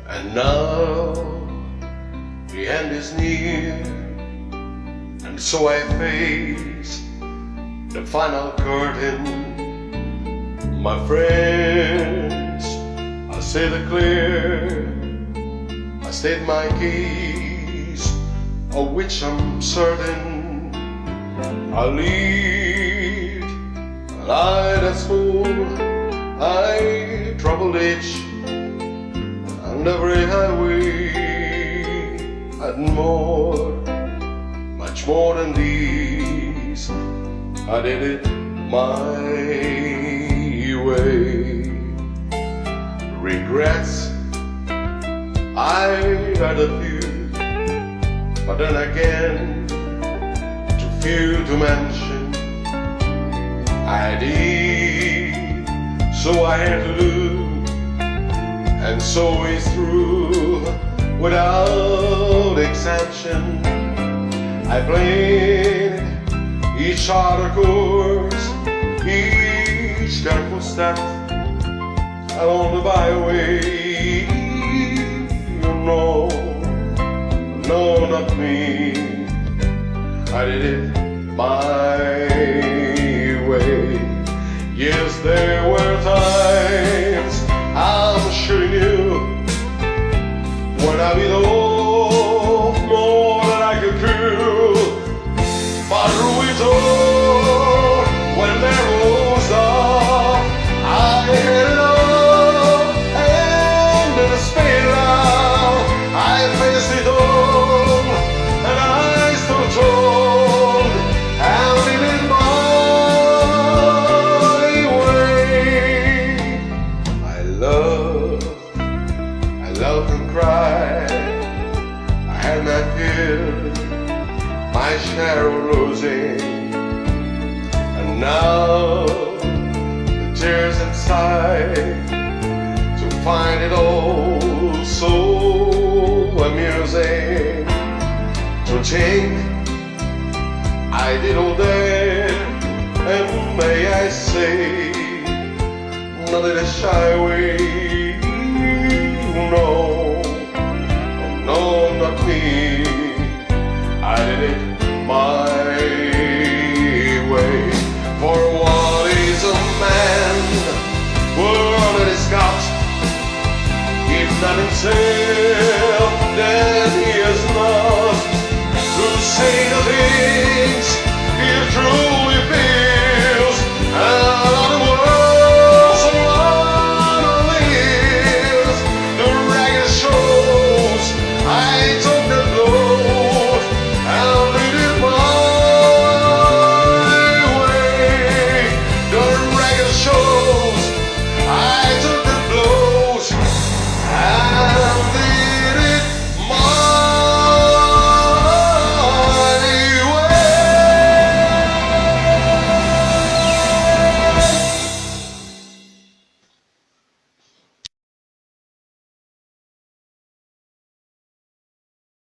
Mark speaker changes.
Speaker 1: And now the end is near, and so I face the final curtain. My friends, I say the clear, I state my case, of which I'm certain. I lead a life that's full, I troubled each and every highway, and more, much more than these. I did it my way. Regrets, I had a few, but then again, too few to mention. I did, so I had to do, and so it's true, without exception. I played each other course, each careful step along the byway. You know, no, not me, I did it my way. Yes, there were times, I'm sure you knew, when I beat off more than I could chew. But through it all, when there was dark, I had it all, and in a spin out, I faced it all, and I stood tall, and living my way. I loved and cried, I had my fill, my share of losing, and now the tears inside, to find it all so amusing, to think I did all that, and may I say, not in a shy way,